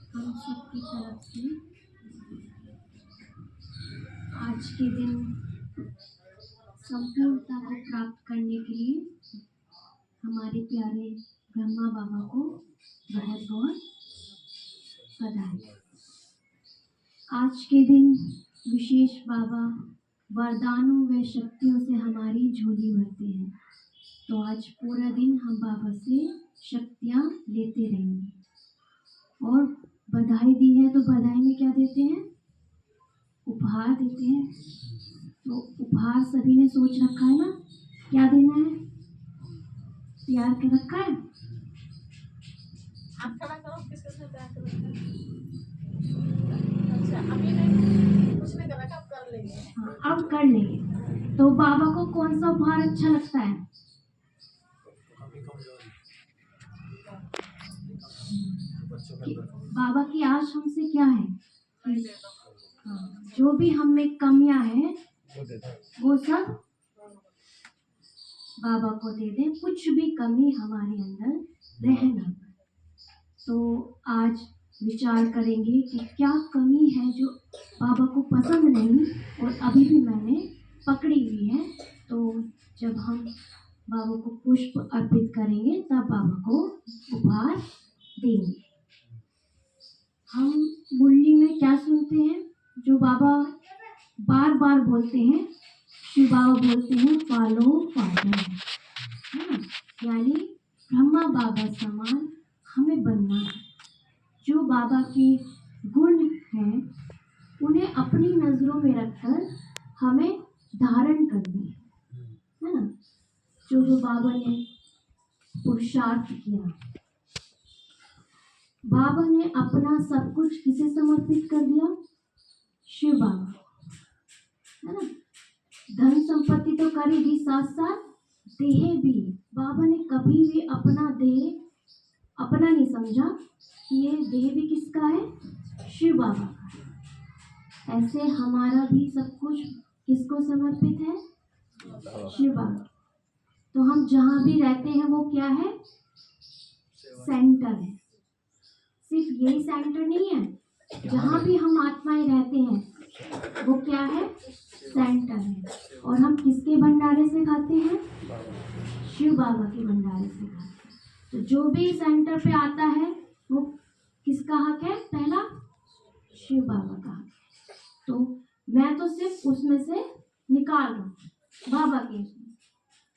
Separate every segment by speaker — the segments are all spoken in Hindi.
Speaker 1: हम सबकी तरफ से आज के दिन संपूर्णता को प्राप्त करने के लिए हमारे प्यारे ब्रह्मा बाबा को बहुत बहुत बधाई। आज के दिन विशेष बाबा वरदानों व शक्तियों से हमारी झोली भरते हैं, तो आज पूरा दिन हम बाबा से शक्तियाँ लेते रहेंगे। और बधाई दी है तो बधाई में क्या देते हैं? उपहार देते हैं। तो उपहार सभी ने सोच रखा है ना, क्या देना है? तैयार कर रखा है?
Speaker 2: आप खड़ा करो, किसके साथ तैयार कर रखा है? अच्छा, अभी नहीं कुछ नहीं कर रखा, अब कर लेंगे।
Speaker 1: हाँ, अब कर लेंगे। तो बाबा को कौन सा उपहार अच्छा लगता है? बाबा की आज हमसे क्या है? जो भी हम में कमियां हैं वो सब बाबा को दे दें, कुछ भी कमी हमारे अंदर रह ना। तो आज विचार करेंगे कि क्या कमी है जो बाबा को पसंद नहीं और अभी भी मैंने पकड़ी हुई है। तो जब हम बाबा को पुष्प अर्पित करेंगे तब बाबा को उपहार देंगे। हम मुरली में क्या सुनते हैं जो बाबा बार बार बोलते हैं? शिव बाबा बोलते हैं फॉलो फादर, है ना? यानी ब्रह्मा बाबा समान हमें बनना है। जो बाबा के गुण हैं उन्हें अपनी नजरों में रखकर हमें धारण करनी है ना? जो बाबा ने पुरुषार्थ किया, बाबा ने अपना सब कुछ किसे समर्पित कर दिया? शिव बाबा, है ना? धन संपत्ति तो करेगी, साथ साथ देह भी। बाबा ने कभी भी अपना देह अपना नहीं समझा कि ये देह भी किसका है? शिव बाबा का। ऐसे हमारा भी सब कुछ किसको समर्पित है? शिव बाबा। तो हम जहाँ भी रहते हैं वो क्या है? सेंटर है। सिर्फ यही सेंटर नहीं है, जहाँ भी हम आत्माएं रहते हैं वो क्या है? सेंटर है। और हम किसके भंडारे से खाते हैं? शिव बाबा के भंडारे से खाते हैं। तो जो भी सेंटर पे आता है वो किसका हक है? पहला शिव बाबा का हक है। तो मैं तो सिर्फ उसमें से निकाल रहा हूँ बाबा के,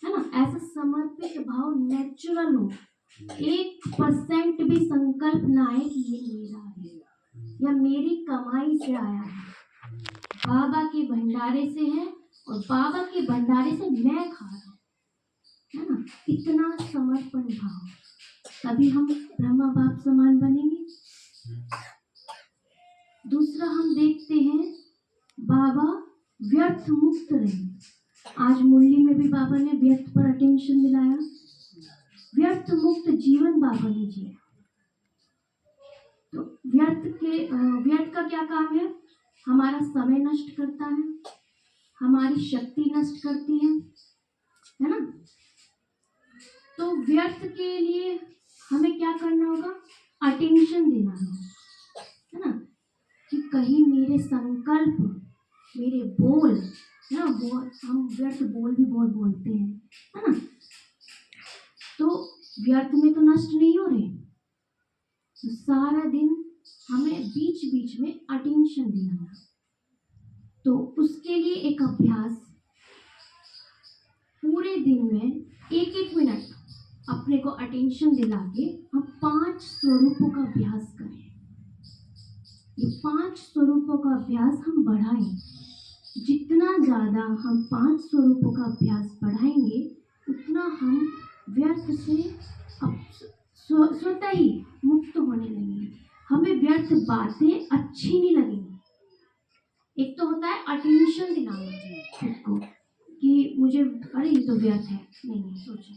Speaker 1: है ना? ऐसा समर्पित भाव नेचुरल हो, 1% भी संकल्प ना आए कि ये मेरा है या मेरी कमाई से आया है। बाबा के भंडारे से है और बाबा के भंडारे से मैं खा रहा हूँ, है ना? इतना समर्पण भाव, तभी हम ब्रह्मा बाप समान बनेंगे। दूसरा हम देखते हैं बाबा व्यर्थ मुक्त रहे। आज मुरली में भी बाबा ने व्यर्थ पर अटेंशन दिलाया। व्यर्थ मुक्त जीवन बाबा ने जिया। तो व्यर्थ का क्या काम है? हमारा समय नष्ट करता है, हमारी शक्ति नष्ट करती है ना? तो व्यर्थ के लिए हमें क्या करना होगा? अटेंशन देना होगा, है ना? कि कहीं मेरे संकल्प, मेरे बोल, है ना? हम व्यर्थ बोल भी बहुत बोलते हैं, है ना? तो व्यर्थ में तो नष्ट नहीं हो रहे। तो सारा दिन हमें बीच बीच में अटेंशन देना है। तो उसके लिए एक अभ्यास, पूरे दिन में 1-1 मिनट अपने को अटेंशन दिला के हम 5 स्वरूपों का अभ्यास करें। ये 5 स्वरूपों का अभ्यास हम बढ़ाएं। जितना ज्यादा हम 5 स्वरूपों का अभ्यास बढ़ाएंगे उतना हम व्यर्थ से स्वतः ही मुक्त होने लगेंगे। हमें व्यर्थ बातें अच्छी नहीं लगेंगी। एक तो होता है अटेंशन दिलाना खुद को कि मुझे अरे ये तो व्यर्थ है, नहीं सोचो,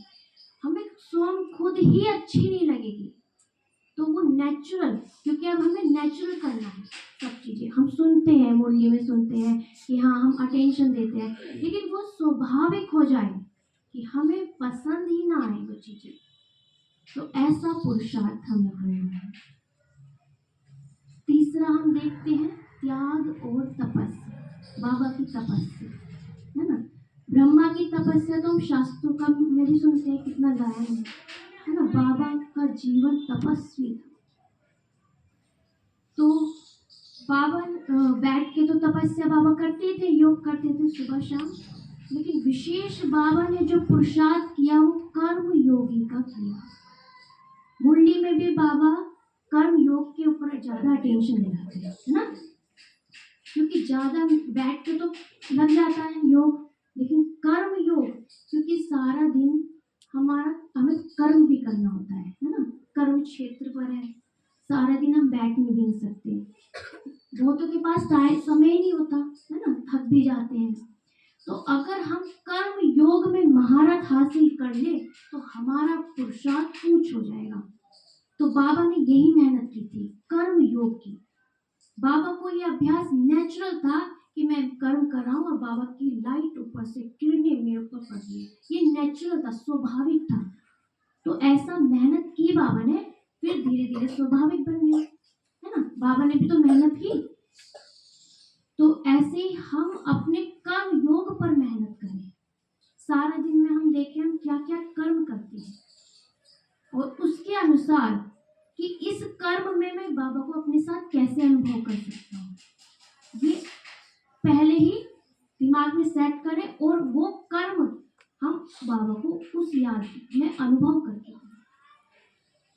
Speaker 1: हमें स्वयं खुद ही अच्छी नहीं लगेगी। तो वो नेचुरल, क्योंकि अब हमें नेचुरल करना है सब चीजें। हम सुनते हैं, मुरली में सुनते हैं कि हाँ हम अटेंशन देते हैं, लेकिन वो स्वाभाविक हो जाए कि हमें पसंद ही ना आए वो चीजें। तो ऐसा पुरुषार्थ हमें करना है। देखते हैं त्याग और तपस्या, बाबा की तपस्या, है ना। ब्रह्मा की तपस्या तो हम शास्त्रों का में भी सुनते हैं, कितना गायन है ना। बाबा का जीवन तपस्वी था। तो बाबा बैठ के तो तपस्या बाबा करते थे, योग करते थे सुबह शाम, लेकिन विशेष बाबा ने जो पुरुषार्थ किया वो कर्म योगी का किया। मुरली में भी बाबा कर्म योग के ऊपर ज्यादा अटेंशन देते हैं, है ना, क्योंकि ज्यादा बैठ के तो लग जाता है योग, लेकिन कर्म योग, क्योंकि सारा दिन हमें कर्म भी करना होता है ना। कर्म क्षेत्र पर है, सारा दिन हम बैठ नहीं भी सकते, बहुतों के पास समय ही नहीं होता, है ना, थक भी जाते हैं। तो अगर हम कर्म योग में महारत हासिल कर ले तो हमारा पुरुषार्थ ऊंच हो जाएगा। तो बाबा ने यही मेहनत की थी, कर्म योग की। बाबा को ये अभ्यास नेचुरल था कि मैं कर्म कर रहा हूँ और बाबा की लाइट ऊपर से किरणें मेरे ऊपर पड़ रही है, ये नेचुरल था, स्वाभाविक था। तो ऐसा मेहनत की बाबा ने, फिर धीरे धीरे स्वाभाविक बन गया, है ना। बाबा ने भी तो मेहनत की। तो ऐसे ही हम अपने कर्म योग पर मेहनत करें। सारा दिन में हम देखें हम क्या क्या कर्म करते हैं और उसके अनुसार कि इस कर्म में मैं बाबा को अपने साथ कैसे अनुभव कर सकता हूँ, ये पहले ही दिमाग में सेट करें और वो कर्म हम बाबा को उस याद में अनुभव करके,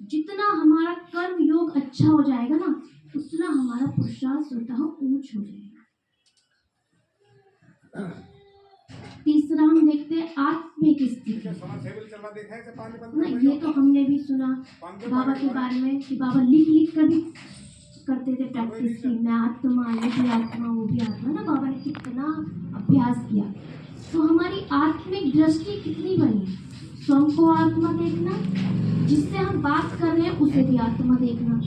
Speaker 1: जितना हमारा कर्म योग अच्छा हो जाएगा ना, उतना हमारा पुरुषार्थ स्वतः ऊंच हो जाएगा। तीसरा हम देखते हैं आत्मिक स्थिति। ना ये तो हमने भी सुना बाबा के बारे में कि बाबा लिख लिख कर भी करते थे प्रैक्टिस की, मैं आत्मा, ये भी आत्मा, वो भी आत्मा, ना बाबा ने कितना अभ्यास किया। तो हमारी आत्मिक दृष्टि कितनी बनी, स्वयं को आत्मा देखना, जिससे हम बात कर रहे हैं उसे भी आत्मा देखना,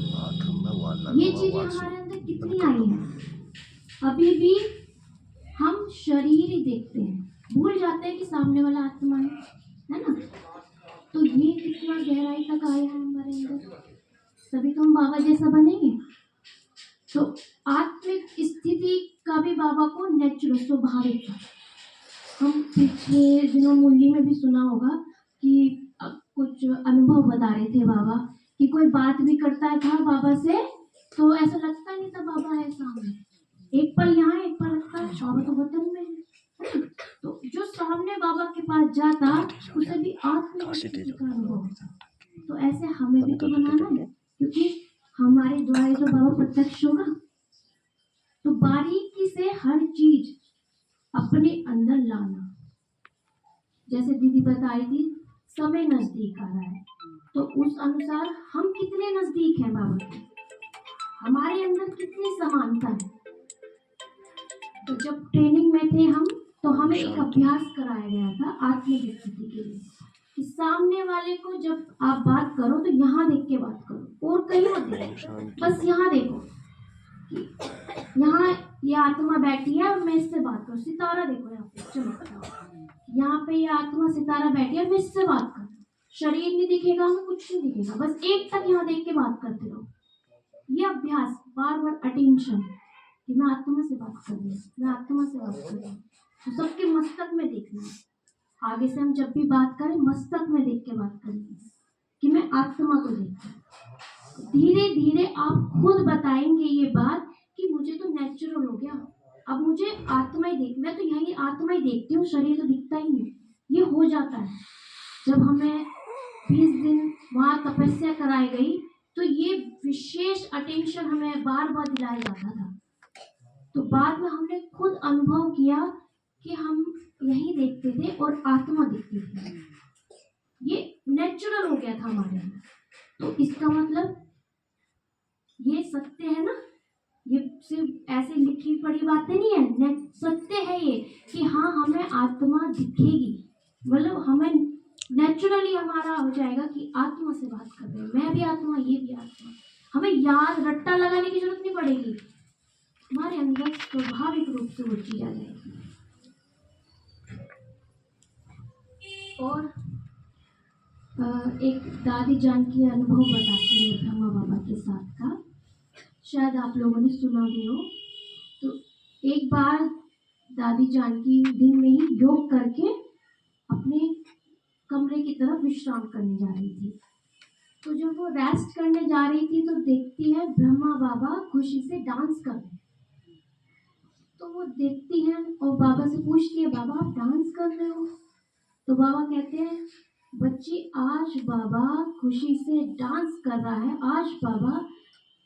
Speaker 1: ये चीजें हमारे अंदर कितनी आई है। अभी भी हम शरीर ही देखते हैं, भूल जाते हैं कि सामने वाला आत्मा है ना। तो ये कितना गहराई तक आया है हमारे अंदर, तभी तो हम बाबा जैसा बनेंगे। तो आत्मिक स्थिति का भी बाबा को नेचुरल स्वाभाविक था। हम पिछले दिनों मुरली में भी सुना होगा कि कुछ अनुभव बता रहे थे बाबा कि कोई बात भी करता था बाबा से तो ऐसा लगता नहीं था बाबा है सामने, एक पल यहाँ एक पल लगता है बाबा तो वतन में है। तो जो सामने बाबा के पास जाता उसे भी आत्मिक स्थिति का अनुभव होता। तो ऐसे हमें भी तो बनाना है, क्योंकि हमारे द्वारा तो बाबा प्रत्यक्ष होगा। तो बारीकी से हर चीज अपने अंदर लाना, जैसे दीदी बताई थी समय नजदीक आ रहा है, तो उस अनुसार हम कितने नजदीक हैं बाबा के, हमारे अंदर कितनी समानता है। तो जब ट्रेनिंग में थे हम, तो हमें एक अभ्यास कराया गया था आत्मिक स्थिति के लिए कि सामने वाले को जब आप बात करो तो यहाँ देख के बात करो और कहीं मत देखो, बस यहाँ देखो कि यहाँ ये आत्मा बैठी है और मैं इससे बात करूँ। सितारा देखो यहाँ पे चमकता, यहाँ पे ये आत्मा सितारा बैठी है, मैं इससे बात करूँ, शरीर नहीं दिखेगा, हमें कुछ नहीं दिखेगा, बस एक तक यहाँ देख के बात करते रहो। ये अभ्यास बार बार अटेंशन कि मैं आत्मा से बात कर रही हूँ, मैं आत्मा से बात कर रही हूँ। तो सबके मस्तक में देखना है, आगे से हम जब भी बात करें मस्तक में देख के बात करेंगे कि मैं आत्मा को देखूं। धीरे धीरे आप खुद बताएंगे ये बात कि मुझे तो नेचुरल हो गया, अब मुझे आत्मा ही देख, मैं तो यही आत्मा ही देखती हूँ, शरीर तो दिखता ही नहीं। ये हो जाता है जब हमें 20 दिन वहाँ तपस्या कराई गई, तो ये विशेष अटेंशन हमें बार बार दिलाया जाता था। तो बाद में हमने खुद अनुभव किया कि हम यही देखते थे और आत्मा दिखती थी, ये नेचुरल हो गया था हमारे अंदर। तो इसका मतलब ये सत्य है ना, ये सिर्फ ऐसे लिखी पड़ी बातें नहीं है, सत्य है ये कि हाँ हमें आत्मा दिखेगी, मतलब हमें नेचुरली हमारा हो जाएगा कि आत्मा से बात कर रहे हैं, मैं भी आत्मा, ये भी आत्मा। हमें याद रट्टा लगाने की जरूरत नहीं पड़ेगी, हमारे अंदर स्वाभाविक रूप से वो चीज आ जाएगी। और एक दादी जान की अनुभव बताती है ब्रह्मा बाबा के साथ का शायद आप लोगों ने सुना भी हो। तो एक बार दादी जानकी दिन में ही योग करके अपने कमरे की तरफ विश्राम करने जा रही थी। तो जब वो रेस्ट करने जा रही थी तो देखती है ब्रह्मा बाबा खुशी से डांस कर रहे हैं। तो वो देखती है और बाबा से पूछती है, बाबा आप डांस कर रहे हो? तो बाबा कहते हैं, बच्ची आज बाबा खुशी से डांस कर रहा है, आज बाबा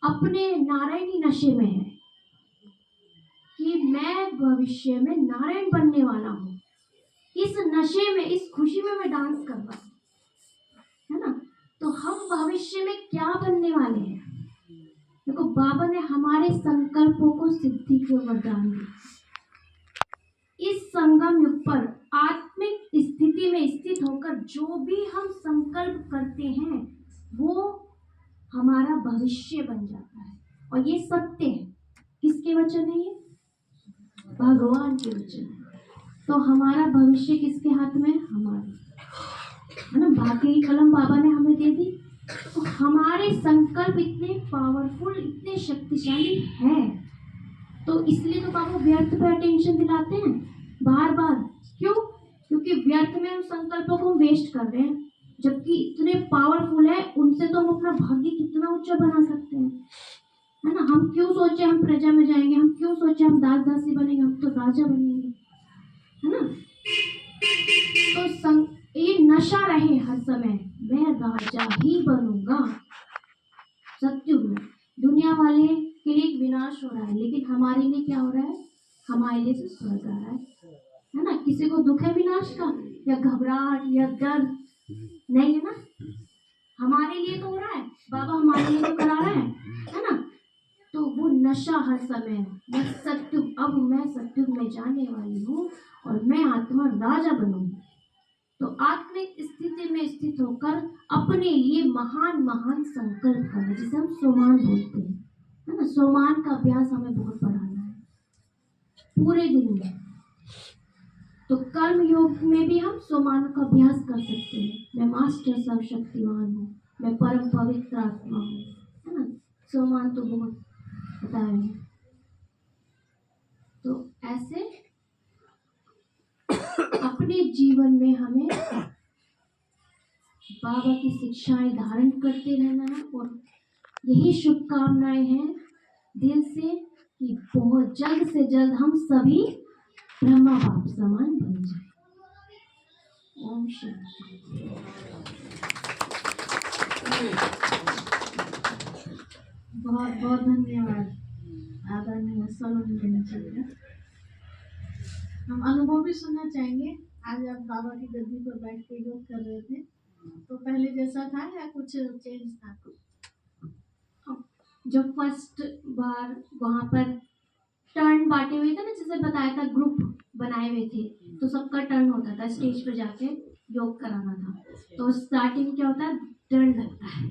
Speaker 1: अपने नारायणी नशे में है कि मैं भविष्य में नारायण बनने वाला हूँ। इस नशे में, इस खुशी में मैं डांस कर रहा हूँ, है ना। तो हम भविष्य में क्या बनने वाले हैं? देखो बाबा ने हमारे संकल्पों को सिद्धि के वरदान दिए। इस संगम युग पर आत्मिक स्थिति में स्थित होकर जो भी हम संकल्प करते हैं वो हमारा भविष्य बन जाता है। और ये सत्य है। किसके वचन है ये? भगवान के वचन है। तो हमारा भविष्य किसके हाथ में? हमारे, है ना। बाकी की कलम बाबा ने हमें दे दी। तो हमारे संकल्प इतने पावरफुल, इतने शक्तिशाली हैं। तो इसलिए तो बाबा व्यर्थ पे अटेंशन दिलाते हैं बार बार। क्यों? क्योंकि व्यर्थ में हम संकल्पों को वेस्ट कर रहे हैं, जबकि इतने पावरफुल है, उनसे तो हम अपना भाग्य कितना ऊंचा बना सकते हैं, है ना। हम क्यों सोचे हम प्रजा में जाएंगे, हम क्यों सोचे हम दास दासी बनेंगे, हम तो राजा बनेंगे, है ना। तो ये नशा रहे हर समय, मैं राजा ही बनूंगा। सत्युग में दुनिया वाले के लिए एक विनाश हो रहा है, लेकिन हमारे लिए क्या हो रहा है? हमारे लिए तो स्वर्ग आ रहा है ना। किसी को दुख है विनाश का, या घबराहट या डर? नहीं है ना। हमारे लिए तो हो रहा है, बाबा हमारे लिए तो करा रहा है ना। तो वो नशा हर समय, मैं सत्युग, अब मैं सत्युग में जाने वाली हूँ और मैं आत्मा राजा बनूंगी। तो आत्मिक स्थिति में स्थित होकर अपने लिए महान महान संकल्प करना, जिसे हम सोमान बोलते हैं, है ना। सोमान का अभ्यास हमें बहुत बढ़ाना है पूरे दिन में। तो कर्म योग में भी हम सोमान का अभ्यास कर सकते हैं। मैं मास्टर सर्वशक्तिमान हूँ, मैं परम पवित्र आत्मा हूँ, है ना। सोमान तो बहुत बताया है। तो ऐसे अपने जीवन में हमें बाबा की शिक्षाएं धारण करते रहना है। और यही शुभकामनाएं हैं दिल से कि बहुत जल्द से जल्द हम सभी ब्रह्मा बाप समान बन जाए। ओम शांति।
Speaker 2: बहुत बहुत धन्यवाद आदरणीय सलोनी जी। हम अनुभव भी सुनना चाहेंगे। आज आप बाबा की गद्दी पर बैठ के योग कर रहे थे, तो पहले जैसा था या कुछ चेंज था?
Speaker 1: जब फर्स्ट बार वहां पर टर्न बांटे हुए थे ना, जैसे बताया था ग्रुप बनाए हुए थे, तो सबका टर्न होता था, स्टेज पर जाके योग कराना था। तो स्टार्टिंग क्या होता है, डर लगता है।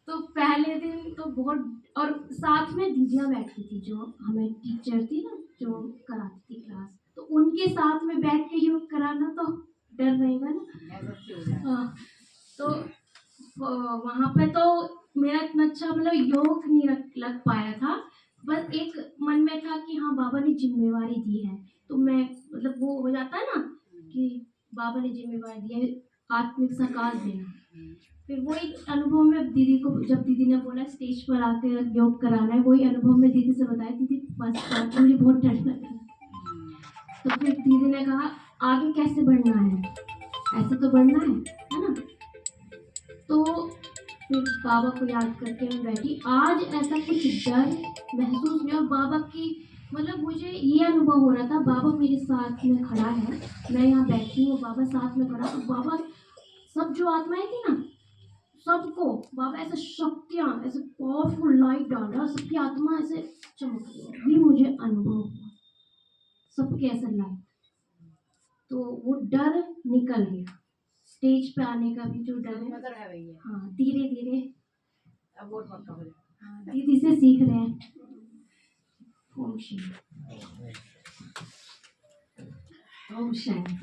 Speaker 1: तो पहले दिन तो बहुत, और साथ में दीदियाँ बैठती थी जो हमें टीचर थी ना, जो कराती थी क्लास, तो उनके साथ में बैठ के योग कराना तो डर रहेगा ना। हाँ, तो वहां पे तो मेरा इतना अच्छा मतलब योग नहीं लग पाया था। बस एक मन में था कि हाँ बाबा ने जिम्मेवारी दी है, तो मैं मतलब वो हो जाता है ना कि बाबा ने जिम्मेवारी दी है, आत्मिक साकार देना। फिर वही अनुभव में दीदी को, जब दीदी ने बोला स्टेज पर आकर योग कराना है, वही अनुभव में दीदी से बताया, दीदी फर्स्ट बार मुझे बहुत डर लगा। तो फिर दीदी ने कहा आगे कैसे बढ़ना है, ऐसे तो बढ़ना है ना। तो फिर बाबा को याद करके मैं बैठी। आज ऐसा कुछ डर महसूस नहीं। और बाबा की मतलब मुझे ये अनुभव हो रहा था, बाबा मेरे साथ में खड़ा है, मैं यहाँ बैठी हूँ, बाबा साथ में खड़ा, तो बाबा सब जो आत्माएं थी ना, सबको बाबा ऐसे शक्तियाँ, ऐसे पावरफुल लाइट डाल रहा, सबकी आत्मा ऐसे चमक रही है। ये मुझे अनुभव हुआ, सबके ऐसे लाइट। तो वो डर निकल गया, स्टेज पे आने का भी जो डर है। हाँ, धीरे धीरे दीदी से सीख रहे हैं। ओम शांति।
Speaker 2: ओम शांति।